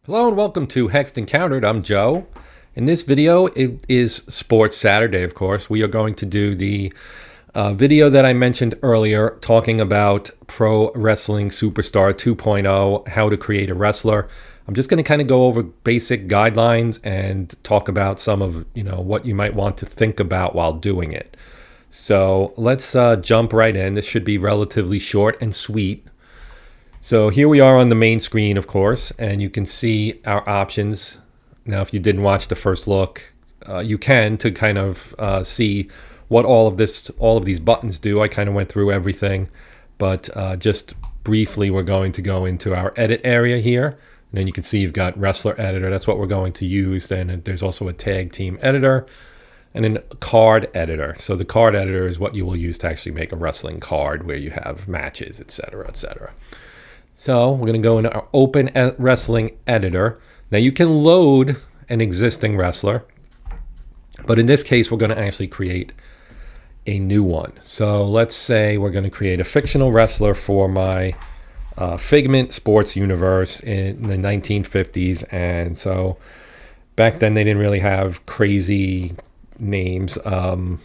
Hello and welcome to Hexed Encountered. I'm Joe. In this video, it is Sports Saturday, of course. We are going to do the video that I mentioned earlier, talking about Pro Wrestling Superstar 2.0, how to create a wrestler. I'm just going to kind of go over basic guidelines and talk about some of what you might want to think about while doing it. So let's jump right in. This should be relatively short and sweet. So here we are on the main screen, of course, and you can see our options. Now, if you didn't watch the first look, you can to kind of see what all of these buttons do. I kind of went through everything, but just briefly, we're going to go into our edit area here. And then you can see you've got wrestler editor. That's what we're going to use. Then there's also a tag team editor and then a card editor. So the card editor is what you will use to actually make a wrestling card where you have matches, etc., etc. So we're going to go into our Open Wrestling Editor. Now you can load an existing wrestler, but in this case, we're going to actually create a new one. So let's say we're going to create a fictional wrestler for my Figment sports universe in the 1950s. And so back then they didn't really have crazy names. The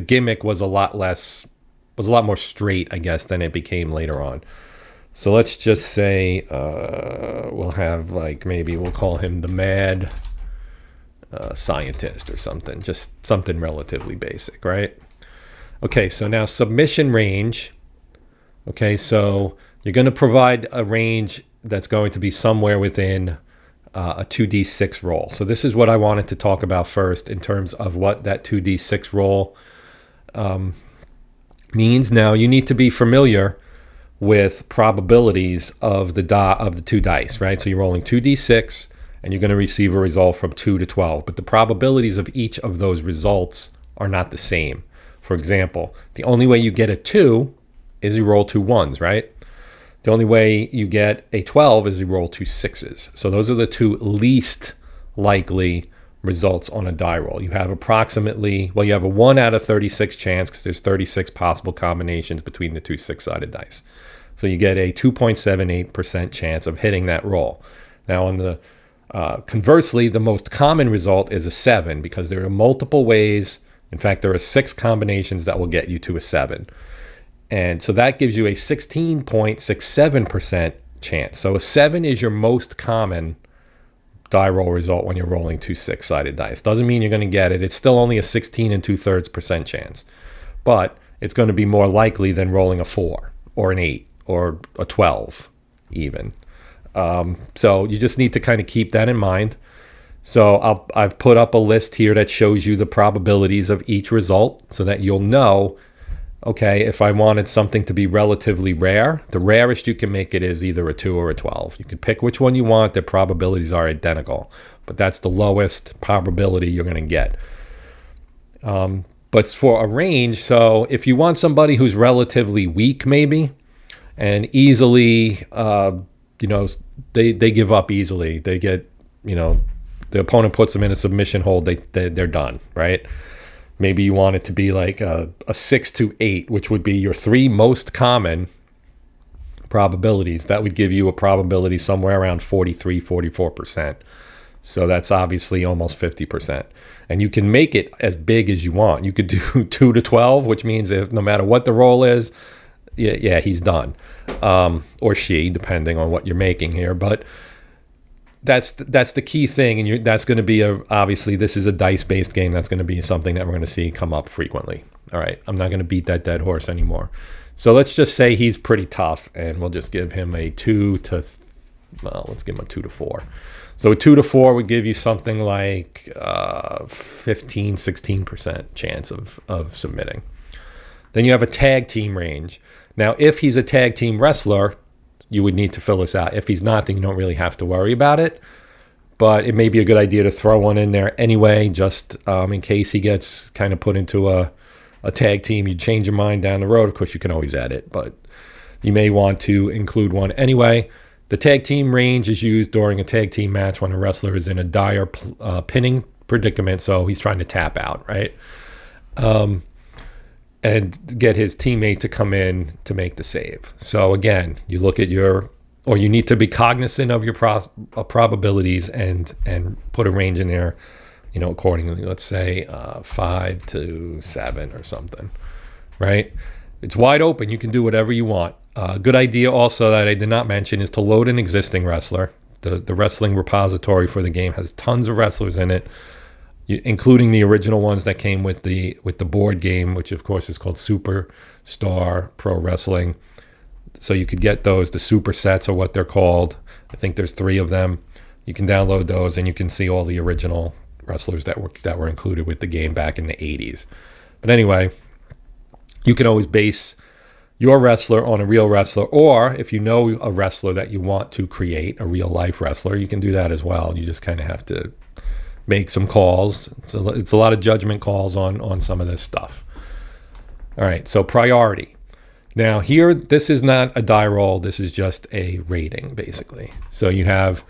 gimmick was a lot more straight, I guess, than it became later on. So let's just say we'll have we'll call him the Mad Scientist or something. Just something relatively basic, right? Okay, so now submission range. Okay, so you're going to provide a range that's going to be somewhere within a 2d6 roll. So this is what I wanted to talk about first in terms of what that 2d6 roll means. Now you need to be familiar with probabilities of the two dice, right? So you're rolling 2d6 and you're going to receive a result from 2 to 12, but the probabilities of each of those results are not the same. For example, the only way you get a 2 is you roll 2 1s, right? The only way you get a 12 is you roll 2 6s. So those are the two least likely results on a die roll. You have you have a 1 out of 36 chance because there's 36 possible combinations between the two six-sided dice. So you get a 2.78% chance of hitting that roll. Now, on the conversely, the most common result is a 7 because there are multiple ways. In fact, there are 6 combinations that will get you to a 7. And so that gives you a 16.67% chance. So a 7 is your most common die roll result when you're rolling two six-sided dice. Doesn't mean you're going to get it. It's still only a 16 2/3% chance. But it's going to be more likely than rolling a 4 or an 8 or a 12 even. So you just need to kind of keep that in mind. So I've put up a list here that shows you the probabilities of each result so that you'll know, okay, if I wanted something to be relatively rare, the rarest you can make it is either a 2 or a 12. You can pick which one you want. The probabilities are identical, but that's the lowest probability you're going to get. But for a range, so if you want somebody who's relatively weak maybe and easily, they give up easily. They get, the opponent puts them in a submission hold, they're done, right? Maybe you want it to be like a 6 to 8, which would be your 3 most common probabilities. That would give you a probability somewhere around 43, 44%. So that's obviously almost 50%. And you can make it as big as you want. You could do 2 to 12, which means if no matter what the roll is, yeah, he's done. Or she, depending on what you're making here. But that's the key thing, and that's going to be obviously this is a dice-based game. That's going to be something that we're going to see come up frequently. All right, I'm not going to beat that dead horse anymore. So let's just say he's pretty tough, and we'll just give him a 2 to, let's give him a 2 to 4. So a 2 to 4 would give you something like 15, 16% chance of submitting. Then you have a tag team range. Now, if he's a tag team wrestler, you would need to fill this out. If he's not, then you don't really have to worry about it. But it may be a good idea to throw one in there anyway, just in case he gets kind of put into a tag team. You change your mind down the road. Of course, you can always add it, but you may want to include one anyway. The tag team range is used during a tag team match when a wrestler is in a dire pinning predicament, so he's trying to tap out, right? And get his teammate to come in to make the save. So again, you look at your or you need to be cognizant of your probabilities and put a range in there, accordingly. Let's say 5 to 7 or something, right? It's wide open. You can do whatever you want. Good idea also that I did not mention is to load an existing wrestler. The wrestling repository for the game has tons of wrestlers in it, including the original ones that came with the board game, which of course is called Superstar Pro Wrestling. So you could get those. The super sets are what they're called. I think there's 3 of them. You can download those and you can see all the original wrestlers that were included with the game back in the 80s. But anyway, you can always base your wrestler on a real wrestler, or if you know a wrestler that you want to create, a real life wrestler, you can do that as well. You just kind of have to make some calls. It's a lot of judgment calls on some of this stuff. All right, so priority. Now here, this is not a die roll. This is just a rating, basically. So you have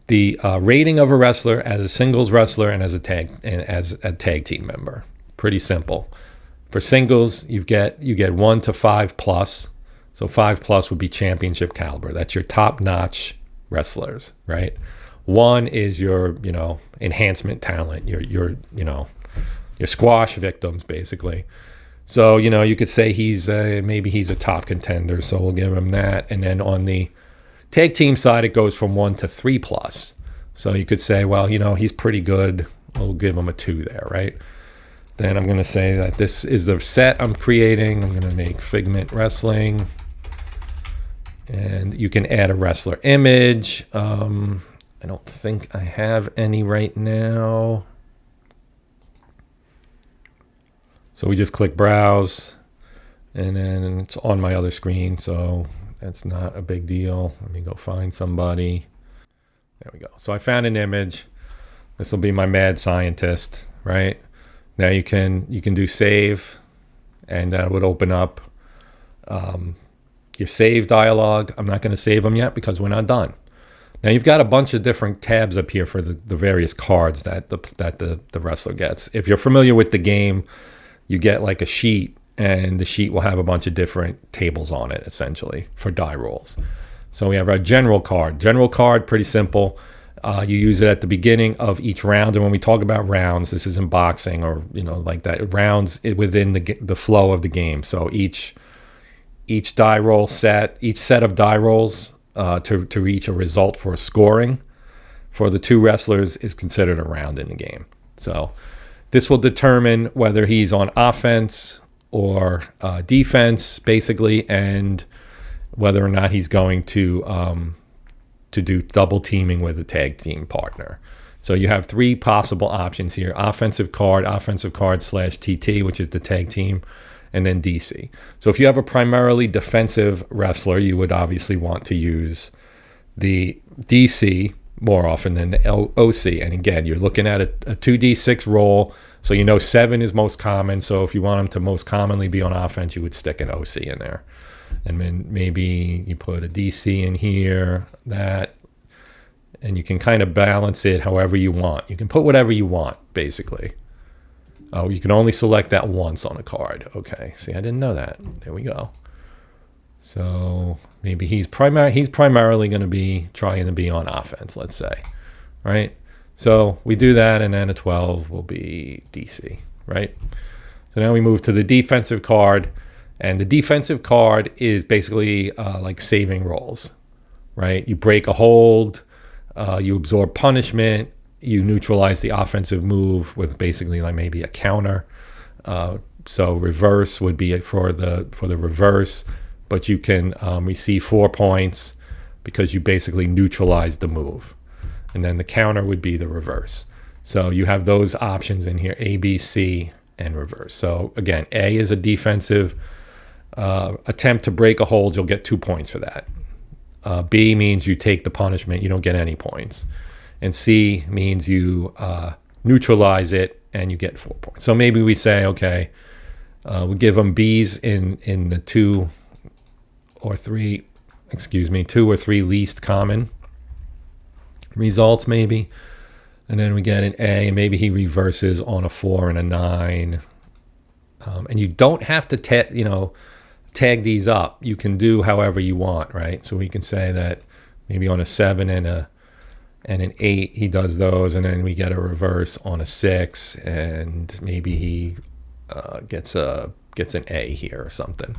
the rating of a wrestler as a singles wrestler and as a tag team member. Pretty simple. For singles, you get 1 to 5 plus. So 5 plus would be championship caliber. That's your top-notch wrestlers, right? 1 is your, enhancement talent, your squash victims, basically. So, you could say maybe he's a top contender, so we'll give him that. And then on the tag team side, it goes from 1 to 3 plus. So you could say, well, he's pretty good. We'll give him a 2 there, right? Then I'm going to say that this is the set I'm creating. I'm going to make Figment Wrestling. And you can add a wrestler image. I don't think I have any right now. So we just click browse, and then it's on my other screen, so that's not a big deal. Let me go find somebody. There we go. So I found an image. This will be my mad scientist, right? Now you can do save, and that would open up your save dialog. I'm not going to save them yet because we're not done. Now you've got a bunch of different tabs up here for the various cards that the wrestler gets. If you're familiar with the game, you get like a sheet, and the sheet will have a bunch of different tables on it, essentially, for die rolls. So we have our general card. General card, pretty simple. You use it at the beginning of each round. And when we talk about rounds, this isn't boxing or, like that. Rounds within the flow of the game. So each die roll set, each set of die rolls to reach a result for scoring for the 2 wrestlers is considered a round in the game. So this will determine whether he's on offense or defense, basically, and whether or not he's going to do double teaming with a tag team partner. So you have 3 possible options here: offensive card /TT, which is the tag team, and then DC. So if you have a primarily defensive wrestler, you would obviously want to use the DC more often than the OC. And again, you're looking at a 2d6 roll, so 7 is most common. So if you want him to most commonly be on offense, you would stick an OC in there. And then maybe you put a DC in here, and you can kind of balance it however you want. You can put whatever you want, basically. Oh, you can only select that once on a card. Okay, see, I didn't know that. There we go. So maybe he's primarily going to be trying to be on offense, let's say, right? So we do that, and then a 12 will be DC, right? So now we move to the defensive card, and the defensive card is basically like saving rolls, right? You break a hold, you absorb punishment, you neutralize the offensive move with basically like maybe a counter. So reverse would be for the reverse, but you can receive 4 points because you basically neutralize the move. And then the counter would be the reverse. So you have those options in here: A, B, C, and reverse. So again, A is a defensive attempt to break a hold. You'll get 2 points for that. B means you take the punishment. You don't get any points. And C means you neutralize it and you get 4 points. So maybe we say, okay, we give them B's in the 2 or 3 least common results, maybe. And then we get an A, and maybe he reverses on a 4 and a 9. And you don't have to, tag these up, you can do however you want, right? So we can say that maybe on a 7 and an 8 he does those, and then we get a reverse on a 6, and maybe he gets an A here or something,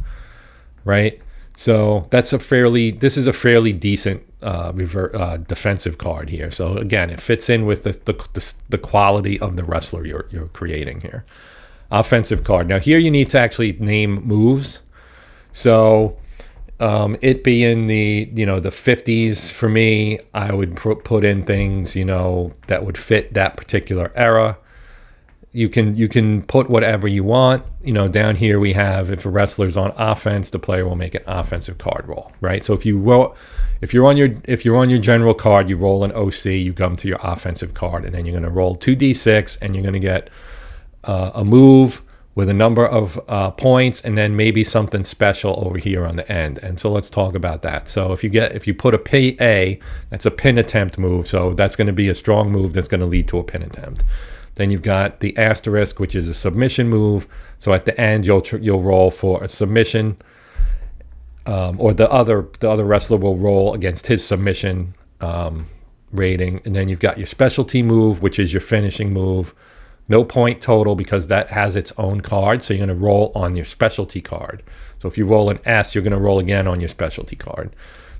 right? So this is a fairly decent defensive card here. So again, it fits in with the quality of the wrestler you're creating here. Offensive card. Now here you need to actually name moves. So it being the the 50s for me, I would put in things that would fit that particular era. You can put whatever you want. Down here we have, if a wrestler's on offense, the player will make an offensive card roll, right? So if you're on your general card, you roll an OC, you come to your offensive card, and then you're going to roll 2d6, and you're going to get a move with a number of points, and then maybe something special over here on the end. And so let's talk about that. So if you put a PA, that's a pin attempt move. So that's going to be a strong move that's going to lead to a pin attempt. Then you've got the asterisk, which is a submission move. So at the end, you'll roll for a submission, or the other wrestler will roll against his submission rating. And then you've got your specialty move, which is your finishing move. No point total because that has its own card. So you're going to roll on your specialty card. So if you roll an S, you're going to roll again on your specialty card.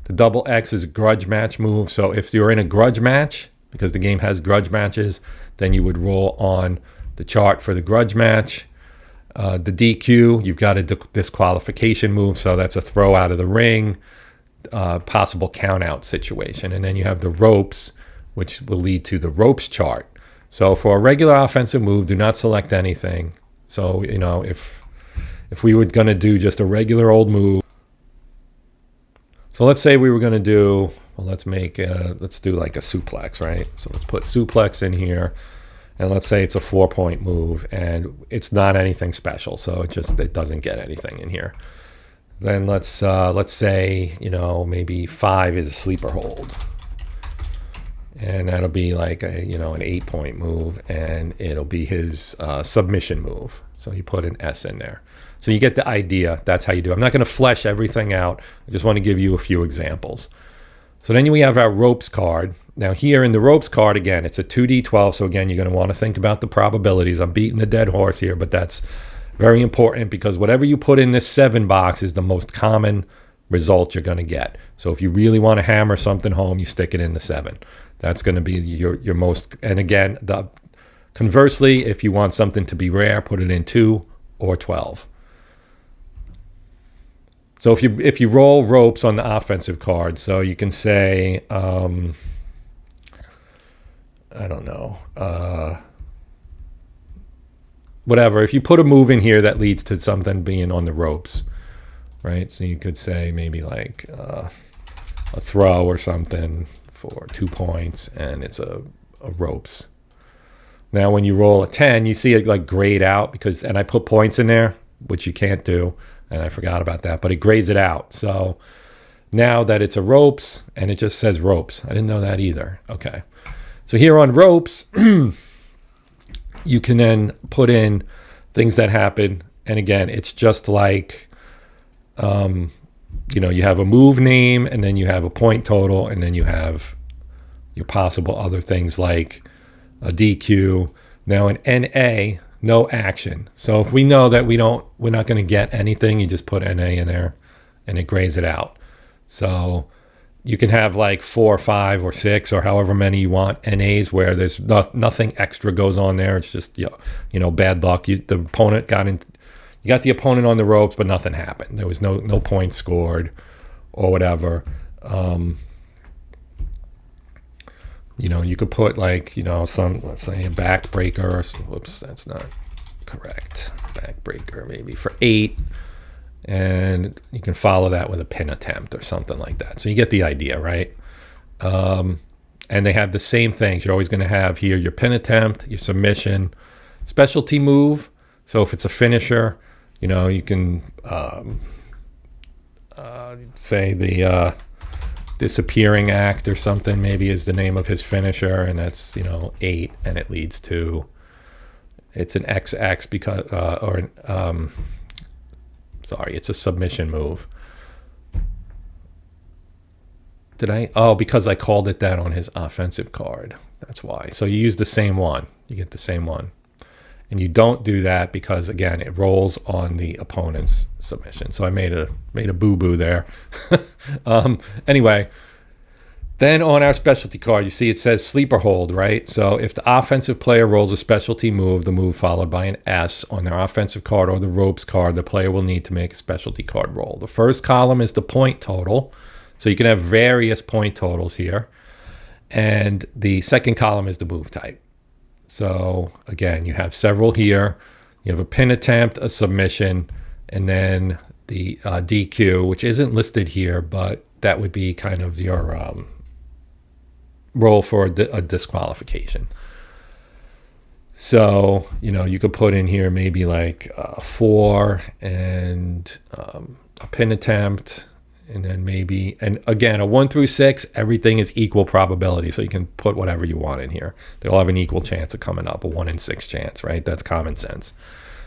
The double X is a grudge match move. So if you're in a grudge match, because the game has grudge matches, then you would roll on the chart for the grudge match. The DQ, you've got a disqualification move. So that's a throw out of the ring, possible count out situation. And then you have the ropes, which will lead to the ropes chart. So for a regular offensive move, do not select anything. So, if we were going to do just a regular old move. So let's say we were going to do, let's do like a suplex, right? So let's put suplex in here, and let's say it's a 4-point move, and it's not anything special. So it doesn't get anything in here. Then let's say, maybe 5 is a sleeper hold. And that'll be like an 8-point move, and it'll be his submission move. So you put an S in there. So you get the idea. That's how you do it. I'm not going to flesh everything out. I just want to give you a few examples. So then we have our ropes card. Now here in the ropes card, again, it's a 2d12. So again, you're going to want to think about the probabilities. I'm beating a dead horse here, but that's very important because whatever you put in this 7 box is the most common result you're going to get. So if you really want to hammer something home, you stick it in the 7. That's going to be your most, and again, conversely, if you want something to be rare, put it in 2 or 12. So if you roll ropes on the offensive card, so you can say, I don't know, whatever. If you put a move in here that leads to something being on the ropes, right? So you could say maybe like a throw or something for 2 points, and it's a ropes. Now when you roll a 10, you see it like grayed out and I put points in there, which you can't do, and I forgot about that, but it grays it out. So now that it's a ropes, and it just says ropes. I didn't know that either. Okay. So here on ropes, you can then put in things that happen, and again, it's just like you have a move name, and then you have a point total, and then you have your possible other things like a DQ. Now an NA, no action. So if we know that we're not going to get anything, you just put NA in there, and it grays it out. So you can have like 4 or 5 or 6 or however many you want NAs where there's nothing extra goes on there. It's just bad luck. The opponent you got the opponent on the ropes, but nothing happened. There was no points scored or whatever. You could put like, let's say a backbreaker. Whoops, that's not correct. Backbreaker maybe for 8. And you can follow that with a pin attempt or something like that. So you get the idea, right? And they have the same things. You're always going to have here your pin attempt, your submission, specialty move. So if it's a finisher, you can say the disappearing act or something maybe is the name of his finisher, and that's 8, and it leads to, it's an XX because Sorry, it's a submission move. Did I? Oh, because I called it that on his offensive card. That's why. So you use the same one. You get the same one. And you don't do that because, again, it rolls on the opponent's submission. So I made a boo-boo there. Anyway, then on our specialty card, you see it says sleeper hold, right? So if the offensive player rolls a specialty move, the move followed by an S on their offensive card or the ropes card, the player will need to make a specialty card roll. The first column is the point total. So you can have various point totals here. And the second column is the move type. So again, you have several here. You have a pin attempt, a submission, and then the DQ, which isn't listed here, but that would be kind of your roll for a disqualification. So, you could put in here maybe like 4 and a pin attempt, and then maybe, and again, a 1 through 6, everything is equal probability. So you can put whatever you want in here. They'll have an equal chance of coming up, a 1 in 6 chance, right? That's common sense.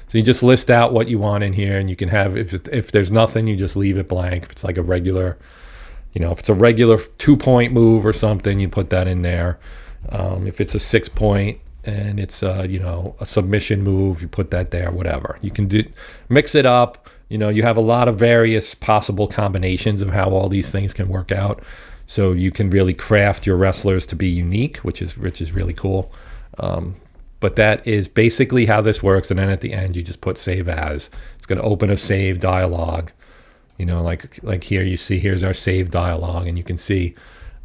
So you just list out what you want in here, and you can have, if there's nothing, you just leave it blank. If it's like a regular, if it's a regular 2-point move or something, you put that in there. If it's a 6-point and it's a submission move, you put that there, whatever. You can mix it up. You have a lot of various possible combinations of how all these things can work out. So you can really craft your wrestlers to be unique, which is really cool. But that is basically how this works. And then at the end, you just put save as. It's going to open a save dialog. Like here you see, here's our save dialog, and you can see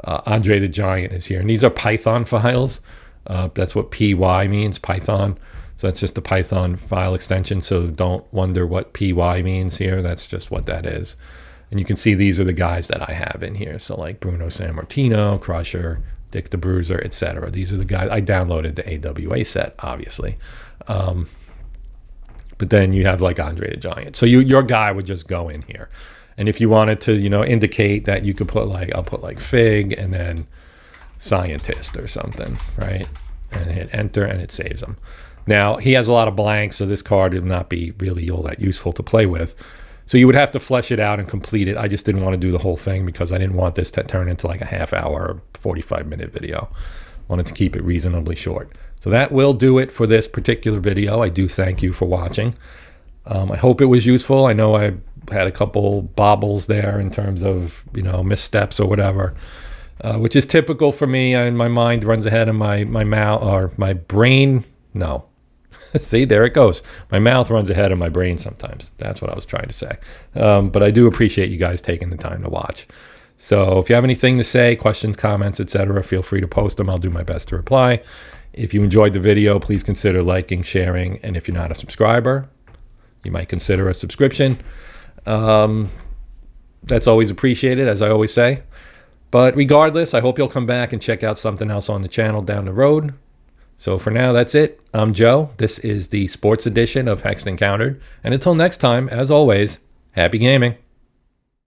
Andre the Giant is here. And these are Python files. That's what PY means, Python. So that's just a Python file extension. So don't wonder what PY means here. That's just what that is. And you can see these are the guys that I have in here. So like Bruno Sammartino, Crusher, Dick the Bruiser, etc. These are the guys. I downloaded the AWA set, obviously. But then you have like Andre the Giant. So your guy would just go in here. And if you wanted to, indicate that, you could put I'll put like Fig and then Scientist or something, right? And hit enter and it saves them. Now, he has a lot of blanks, so this card would not be really all that useful to play with. So you would have to flesh it out and complete it. I just didn't want to do the whole thing because I didn't want this to turn into like a half-hour, 45-minute video. I wanted to keep it reasonably short. So that will do it for this particular video. I do thank you for watching. I hope it was useful. I know I had a couple bobbles there in terms of, missteps or whatever, which is typical for me. And my mind runs ahead of my mouth or my brain. No. See, there it goes. My mouth runs ahead of my brain sometimes. That's what I was trying to say. But I do appreciate you guys taking the time to watch. So if you have anything to say, questions, comments, etc., feel free to post them. I'll do my best to reply. If you enjoyed the video, please consider liking, sharing, and if you're not a subscriber, you might consider a subscription. That's always appreciated, as I always say. But regardless, I hope you'll come back and check out something else on the channel down the road. So for now, that's it. I'm Joe. This is the sports edition of Hexed Encountered. And until next time, as always, happy gaming.